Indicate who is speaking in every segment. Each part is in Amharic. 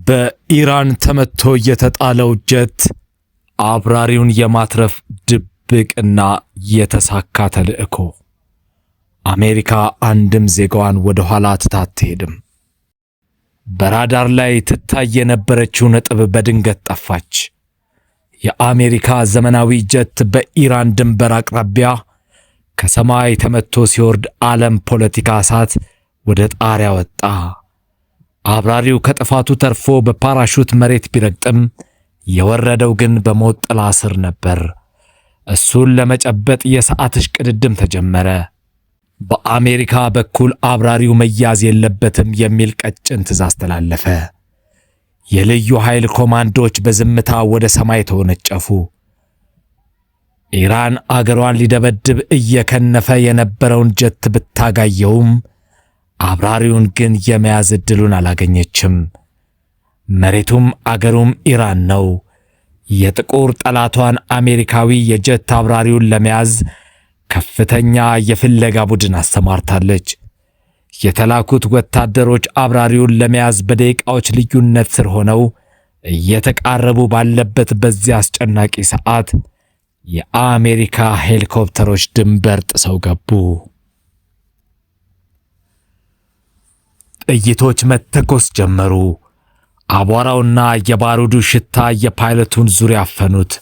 Speaker 1: በኢራን ተመቶ የተጣለው ጀት አብራሪውን የማትረፍ ድብቅና የተሳካ ተልእኮ። አሜሪካ አንድም ዜጋዋን ወደ ኋላ አትሄድም። በራዳር ላይ ትታይ የነበረችው ነጥብ በድንገት ጠፋች። የአሜሪካ ዘመናዊ ጀት በኢራን ድንበር አቅራቢያ ከሰማይ ተመቶ ሲወርድ ዓለም ፖለቲካ እሳት ወደ ጣሪያ ወጣ። አብራሪው ከጥፋቱ ተርፎ በፓራሹት መሬት ቢረግጥም የወረደው ግን በሞት ጥላ ስር ነበር። እሱን ለመጨበጥ የሰዓት እሽቅድድም ተጀመረ። በአሜሪካ በኩል አብራሪው መያዝ የለበትም የሚል ቀጭን ትዕዛዝ ተላለፈ። የልዩ ኃይል ኮማንዶች በዝምታ ወደ ሰማይ ተወነጨፉ። ኢራን አገሯን ሊደበድብ እየከነፈ የነበረውን ጀት ብታጋየውም አብራሪውን ግን የመያዝ ዕድሉን አላገኘችም። መሬቱም አገሩም ኢራን ነው። የጥቁር ጠላቷን አሜሪካዊ የጀት አብራሪውን ለመያዝ ከፍተኛ የፍለጋ ቡድን አሰማርታለች። የተላኩት ወታደሮች አብራሪውን ለመያዝ በደቂቃዎች ልዩነት ስር ሆነው እየተቃረቡ ባለበት በዚያ አስጨናቂ ሰዓት የአሜሪካ ሄሊኮፕተሮች ድንበር ጥሰው ገቡ። ጥይቶች መተኮስ ጀመሩ። አቧራውና የባሩዱ ሽታ የፓይለቱን ዙሪያ አፈኑት።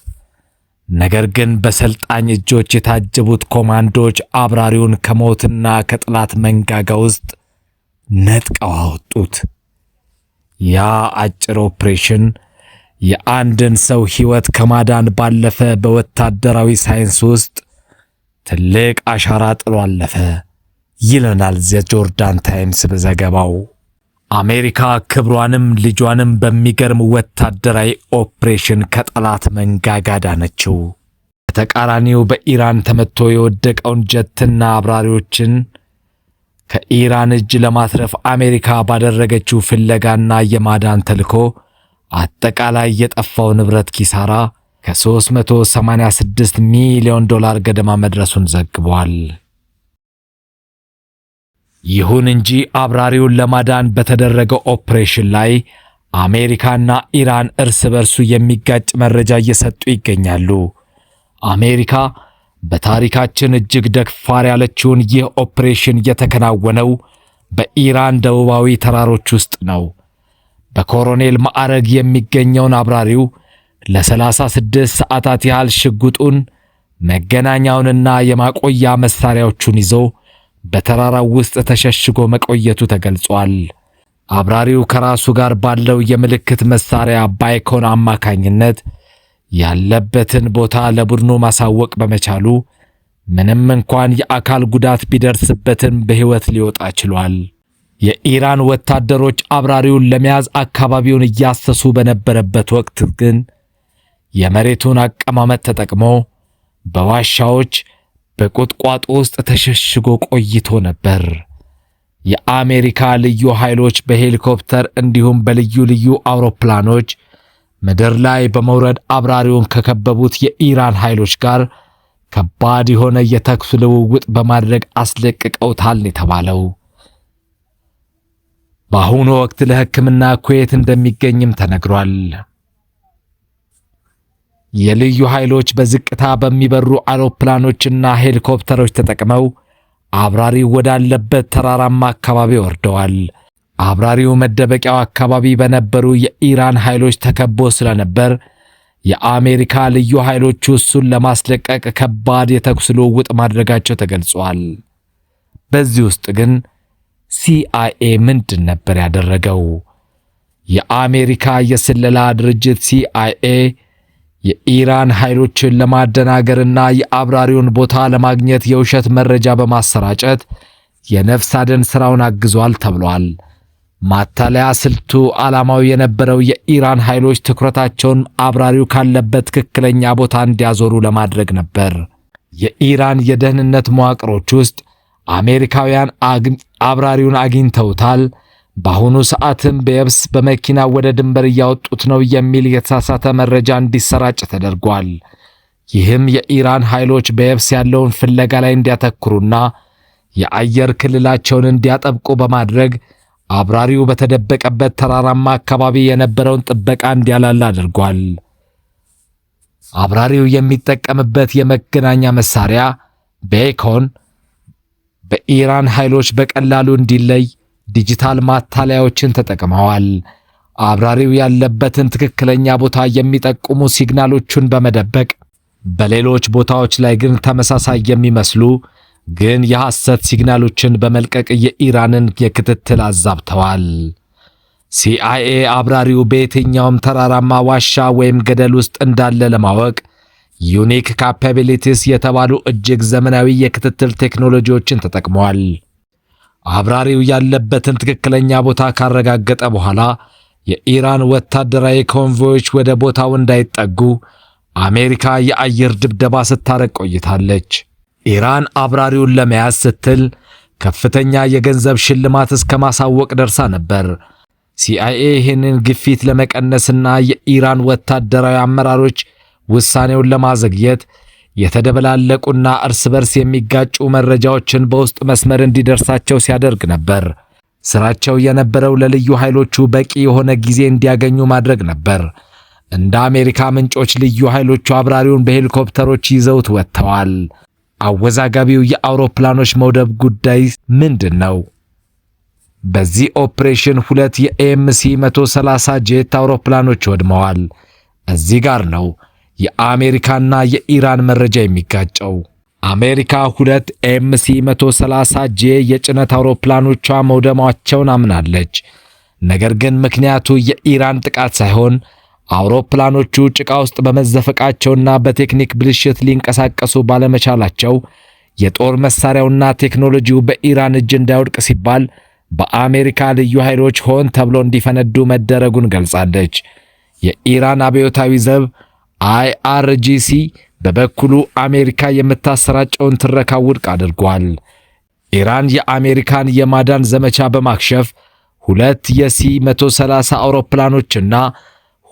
Speaker 1: ነገር ግን በሰልጣኝ እጆች የታጀቡት ኮማንዶች አብራሪውን ከሞትና ከጥላት መንጋጋ ውስጥ ነጥቀው አወጡት። ያ አጭር ኦፕሬሽን የአንድን ሰው ሕይወት ከማዳን ባለፈ በወታደራዊ ሳይንስ ውስጥ ትልቅ አሻራ ጥሎ አለፈ ይለናል ዘጆርዳን ታይምስ በዘገባው። አሜሪካ ክብሯንም ልጇንም በሚገርም ወታደራዊ ኦፕሬሽን ከጠላት መንጋጋ ዳነችው። በተቃራኒው በኢራን ተመቶ የወደቀውን ጀትና አብራሪዎችን ከኢራን እጅ ለማትረፍ አሜሪካ ባደረገችው ፍለጋና የማዳን ተልዕኮ አጠቃላይ የጠፋው ንብረት ኪሳራ ከ$386 ሚሊዮን ገደማ መድረሱን ዘግቧል። ይሁን እንጂ አብራሪውን ለማዳን በተደረገው ኦፕሬሽን ላይ አሜሪካና ኢራን እርስ በርሱ የሚጋጭ መረጃ እየሰጡ ይገኛሉ። አሜሪካ በታሪካችን እጅግ ደፋር ያለችውን ይህ ኦፕሬሽን የተከናወነው በኢራን ደቡባዊ ተራሮች ውስጥ ነው። በኮሎኔል ማዕረግ የሚገኘውን አብራሪው ለ36 ሰዓታት ያህል ሽጉጡን፣ መገናኛውንና የማቆያ መሳሪያዎቹን ይዞ በተራራው ውስጥ ተሸሽጎ መቆየቱ ተገልጿል። አብራሪው ከራሱ ጋር ባለው የምልክት መሳሪያ ባይኮን አማካኝነት ያለበትን ቦታ ለቡድኑ ማሳወቅ በመቻሉ ምንም እንኳን የአካል ጉዳት ቢደርስበትም በሕይወት ሊወጣ ችሏል። የኢራን ወታደሮች አብራሪውን ለመያዝ አካባቢውን እያሰሱ በነበረበት ወቅት ግን የመሬቱን አቀማመጥ ተጠቅሞ በዋሻዎች በቁጥቋጦ ውስጥ ተሸሽጎ ቆይቶ ነበር። የአሜሪካ ልዩ ኃይሎች በሄሊኮፕተር እንዲሁም በልዩ ልዩ አውሮፕላኖች ምድር ላይ በመውረድ አብራሪውን ከከበቡት የኢራን ኃይሎች ጋር ከባድ የሆነ የተኩስ ልውውጥ በማድረግ አስለቅቀውታል የተባለው። በአሁኑ ወቅት ለሕክምና ኩዌት እንደሚገኝም ተነግሯል። የልዩ ኃይሎች በዝቅታ በሚበሩ አውሮፕላኖችና ሄሊኮፕተሮች ተጠቅመው አብራሪው ወዳለበት ተራራማ አካባቢ ወርደዋል። አብራሪው መደበቂያው አካባቢ በነበሩ የኢራን ኃይሎች ተከቦ ስለነበር የአሜሪካ ልዩ ኃይሎች እሱን ለማስለቀቅ ከባድ የተኩስ ልውውጥ ማድረጋቸው ተገልጿል። በዚህ ውስጥ ግን ሲአይኤ ምንድን ነበር ያደረገው? የአሜሪካ የስለላ ድርጅት ሲአይኤ የኢራን ኃይሎችን ለማደናገርና የአብራሪውን ቦታ ለማግኘት የውሸት መረጃ በማሰራጨት የነፍስ አድን ሥራውን አግዟል ተብሏል። ማታለያ ስልቱ ዓላማው የነበረው የኢራን ኃይሎች ትኩረታቸውን አብራሪው ካለበት ትክክለኛ ቦታ እንዲያዞሩ ለማድረግ ነበር። የኢራን የደህንነት መዋቅሮች ውስጥ አሜሪካውያን አብራሪውን አግኝተውታል፣ በአሁኑ ሰዓትም በየብስ በመኪና ወደ ድንበር እያወጡት ነው የሚል የተሳሳተ መረጃ እንዲሰራጭ ተደርጓል። ይህም የኢራን ኃይሎች በየብስ ያለውን ፍለጋ ላይ እንዲያተኩሩና የአየር ክልላቸውን እንዲያጠብቁ በማድረግ አብራሪው በተደበቀበት ተራራማ አካባቢ የነበረውን ጥበቃ እንዲያላላ አድርጓል። አብራሪው የሚጠቀምበት የመገናኛ መሳሪያ ቤኮን በኢራን ኃይሎች በቀላሉ እንዲለይ ዲጂታል ማታለያዎችን ተጠቅመዋል። አብራሪው ያለበትን ትክክለኛ ቦታ የሚጠቁሙ ሲግናሎቹን በመደበቅ በሌሎች ቦታዎች ላይ ግን ተመሳሳይ የሚመስሉ ግን የሐሰት ሲግናሎችን በመልቀቅ የኢራንን የክትትል አዛብተዋል። ሲአይኤ አብራሪው በየትኛውም ተራራማ ዋሻ ወይም ገደል ውስጥ እንዳለ ለማወቅ ዩኒክ ካፓቢሊቲስ የተባሉ እጅግ ዘመናዊ የክትትል ቴክኖሎጂዎችን ተጠቅመዋል። አብራሪው ያለበትን ትክክለኛ ቦታ ካረጋገጠ በኋላ የኢራን ወታደራዊ ኮንቮዮች ወደ ቦታው እንዳይጠጉ አሜሪካ የአየር ድብደባ ስታረግ ቆይታለች። ኢራን አብራሪውን ለመያዝ ስትል ከፍተኛ የገንዘብ ሽልማት እስከ ማሳወቅ ደርሳ ነበር። ሲአይኤ ይህንን ግፊት ለመቀነስና የኢራን ወታደራዊ አመራሮች ውሳኔውን ለማዘግየት የተደበላለቁና እርስ በርስ የሚጋጩ መረጃዎችን በውስጥ መስመር እንዲደርሳቸው ሲያደርግ ነበር። ስራቸው የነበረው ለልዩ ኃይሎቹ በቂ የሆነ ጊዜ እንዲያገኙ ማድረግ ነበር። እንደ አሜሪካ ምንጮች ልዩ ኃይሎቹ አብራሪውን በሄሊኮፕተሮች ይዘውት ወጥተዋል። አወዛጋቢው የአውሮፕላኖች መውደብ ጉዳይ ምንድን ነው? በዚህ ኦፕሬሽን 2 የኤምሲ 130 ጄት አውሮፕላኖች ወድመዋል። እዚህ ጋር ነው የአሜሪካና የኢራን መረጃ የሚጋጨው። አሜሪካ 2 ኤምሲ 130 ጄ የጭነት አውሮፕላኖቿ መውደማቸውን አምናለች። ነገር ግን ምክንያቱ የኢራን ጥቃት ሳይሆን አውሮፕላኖቹ ጭቃ ውስጥ በመዘፈቃቸውና በቴክኒክ ብልሽት ሊንቀሳቀሱ ባለመቻላቸው የጦር መሳሪያውና ቴክኖሎጂው በኢራን እጅ እንዳይወድቅ ሲባል በአሜሪካ ልዩ ኃይሎች ሆን ተብሎ እንዲፈነዱ መደረጉን ገልጻለች። የኢራን አብዮታዊ ዘብ IRGC በበኩሉ አሜሪካ የምታሰራጨውን ትረካ ውድቅ አድርጓል። ኢራን የአሜሪካን የማዳን ዘመቻ በማክሸፍ 2 የሲ-130 አውሮፕላኖችና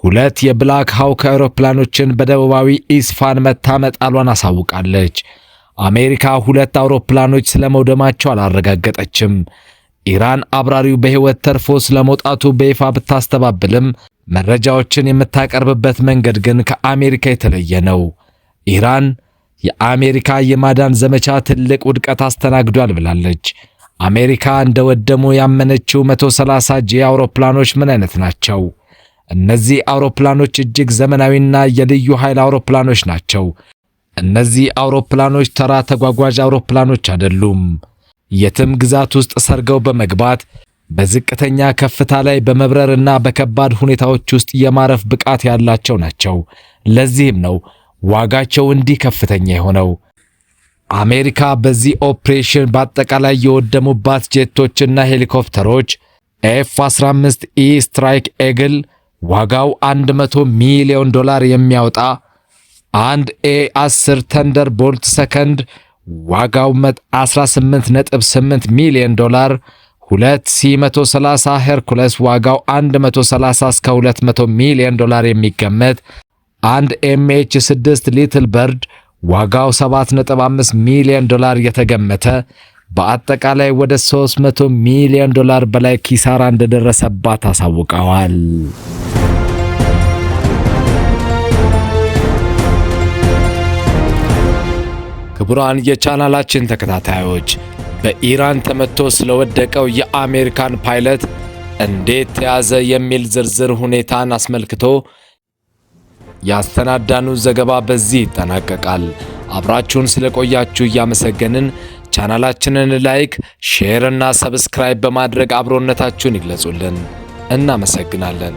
Speaker 1: 2 የብላክ ሃውክ አውሮፕላኖችን በደቡባዊ ኢስፋን መታመጣሏን አሳውቃለች። አሜሪካ 2 አውሮፕላኖች ስለመውደማቸው አላረጋገጠችም። ኢራን አብራሪው በሕይወት ተርፎ ስለመውጣቱ በይፋ ብታስተባብልም መረጃዎችን የምታቀርብበት መንገድ ግን ከአሜሪካ የተለየ ነው። ኢራን የአሜሪካ የማዳን ዘመቻ ትልቅ ውድቀት አስተናግዷል ብላለች። አሜሪካ እንደወደሙ ያመነችው 130 ጄ አውሮፕላኖች ምን አይነት ናቸው? እነዚህ አውሮፕላኖች እጅግ ዘመናዊና የልዩ ኃይል አውሮፕላኖች ናቸው። እነዚህ አውሮፕላኖች ተራ ተጓጓዥ አውሮፕላኖች አይደሉም። የትም ግዛት ውስጥ ሰርገው በመግባት በዝቅተኛ ከፍታ ላይ በመብረርና በከባድ ሁኔታዎች ውስጥ የማረፍ ብቃት ያላቸው ናቸው። ለዚህም ነው ዋጋቸው እንዲህ ከፍተኛ የሆነው። አሜሪካ በዚህ ኦፕሬሽን በአጠቃላይ የወደሙባት ጄቶችና ሄሊኮፕተሮች F-15E ስትራይክ ኤግል ዋጋው $100 ሚሊዮን የሚያወጣ፣ አንድ A-10 ተንደርቦልት ሰከንድ ዋጋው $18.8 ሚሊዮን፣ 2 C-130 ሄርኩለስ ዋጋው $130 እስከ $200 ሚሊዮን የሚገመት፣ አንድ MH-6 ሊትል በርድ ዋጋው $7.5 ሚሊዮን የተገመተ፣ በአጠቃላይ ወደ $300 ሚሊዮን በላይ ኪሳራ እንደደረሰባት አሳውቀዋል። ክቡራን የቻናላችን ተከታታዮች በኢራን ተመቶ ስለወደቀው የአሜሪካን ፓይለት እንዴት ተያዘ የሚል ዝርዝር ሁኔታን አስመልክቶ ያስተናዳኑ ዘገባ በዚህ ይጠናቀቃል። አብራችሁን ስለቆያችሁ እያመሰገንን ቻናላችንን ላይክ፣ ሼር እና ሰብስክራይብ በማድረግ አብሮነታችሁን ይግለጹልን። እናመሰግናለን።